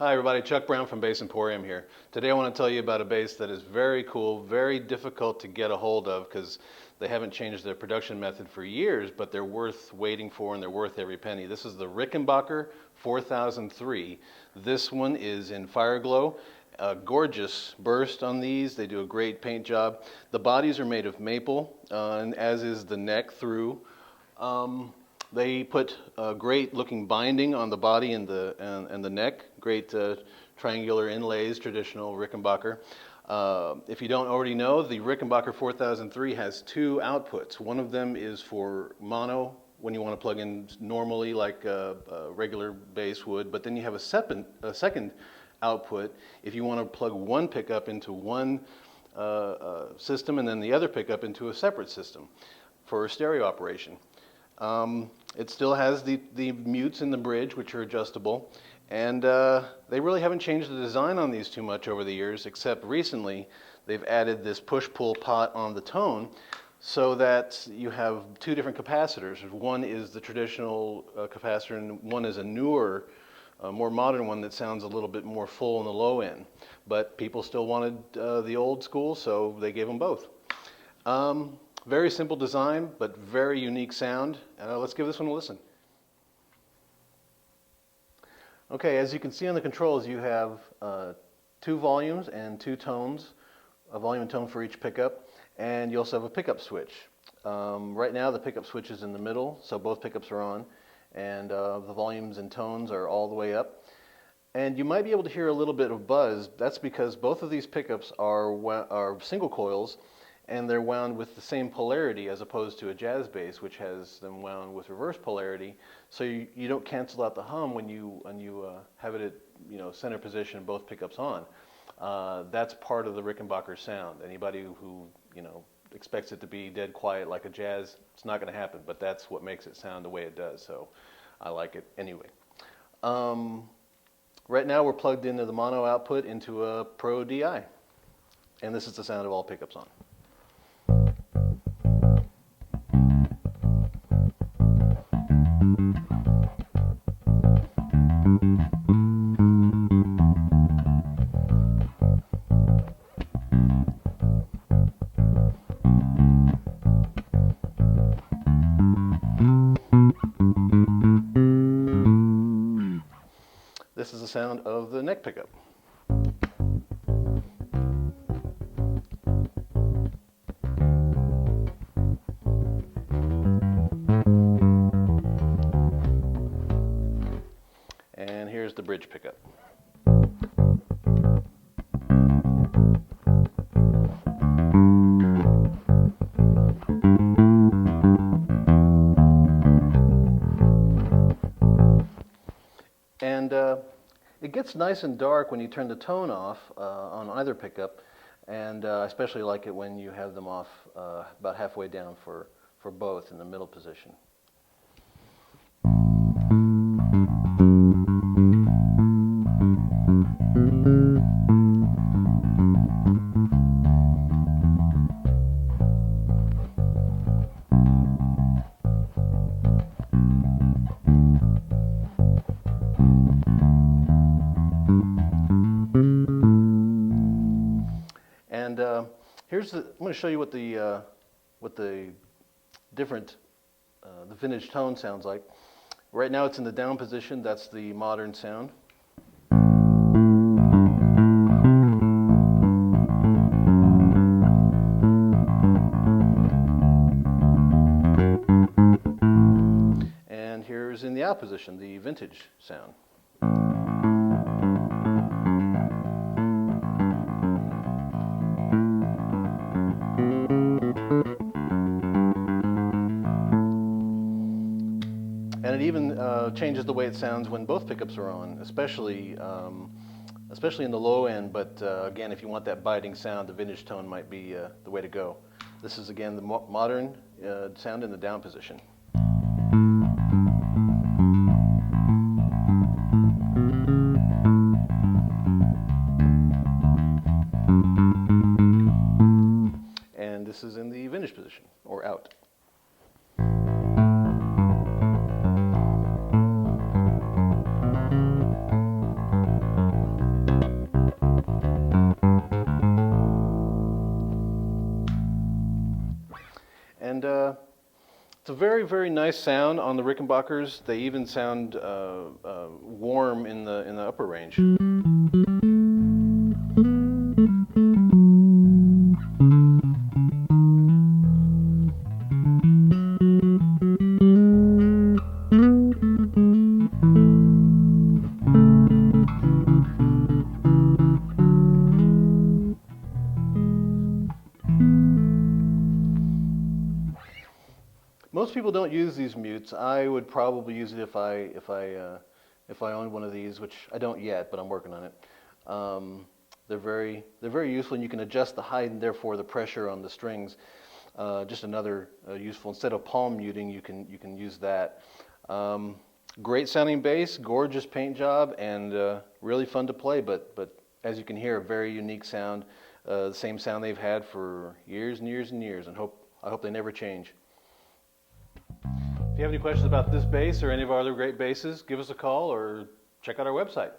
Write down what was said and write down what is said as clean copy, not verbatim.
Hi everybody, Chuck Brown from Bass Emporium here. Today I want to tell you about a bass that is very cool, very difficult to get a hold of because they haven't changed their production method for years, but they're worth waiting for and they're worth every penny. This is the Rickenbacker 4003. This one is in Fire Glow. A gorgeous burst on these. They do a great paint job. The bodies are made of maple, and as is the neck through. They put a great looking binding on the body and the neck, great triangular inlays, traditional Rickenbacker. If you don't already know, the Rickenbacker 4003 has two outputs. One of them is for mono, when you want to plug in normally like a regular bass would, but then you have a second output if you want to plug one pickup into one system and then the other pickup into a separate system for stereo operation. It still has the mutes in the bridge, which are adjustable, and they really haven't changed the design on these too much over the years, except recently they've added this push-pull pot on the tone so that you have two different capacitors. One is the traditional capacitor, and one is a newer, more modern one that sounds a little bit more full in the low end. But people still wanted the old school, so they gave them both. Very simple design, but very unique sound. Let's give this one a listen. Okay, as you can see on the controls, you have two volumes and two tones, a volume and tone for each pickup, and you also have a pickup switch. Right now the pickup switch is in the middle, so both pickups are on, and the volumes and tones are all the way up. And you might be able to hear a little bit of buzz. That's because both of these pickups are single coils, and they're wound with the same polarity as opposed to a jazz bass, which has them wound with reverse polarity. So you don't cancel out the hum when you have it at center position, both pickups on. That's part of the Rickenbacker sound. Anybody who expects it to be dead quiet like a jazz, it's not going to happen. But that's what makes it sound the way it does. So I like it anyway. Right now we're plugged into the mono output into a Pro DI, and this is the sound of all pickups on. This is the sound of the neck pickup. And here's the bridge pickup. And it gets nice and dark when you turn the tone off on either pickup, and I especially like it when you have them off about halfway down for both in the middle position. And I'm going to show you what the different the vintage tone sounds like. Right now it's in the down position. That's the modern sound. And here's in the out position, the vintage sound. And it even changes the way it sounds when both pickups are on, especially in the low end. But again, if you want that biting sound, the vintage tone might be the way to go. This is again the modern sound in the down position. And this is in the vintage position, or out. and it's a very, very nice sound on the Rickenbackers. They even sound warm in the upper range. Most people don't use these mutes. I would probably use it if I owned one of these, which I don't yet, but I'm working on it. They're very useful, and you can adjust the height and therefore the pressure on the strings. Just another useful, instead of palm muting, you can use that. Great sounding bass, gorgeous paint job, and really fun to play. But as you can hear, a very unique sound. The same sound they've had for years and years and years, and I hope they never change. If you have any questions about this bass or any of our other great basses, give us a call or check out our website.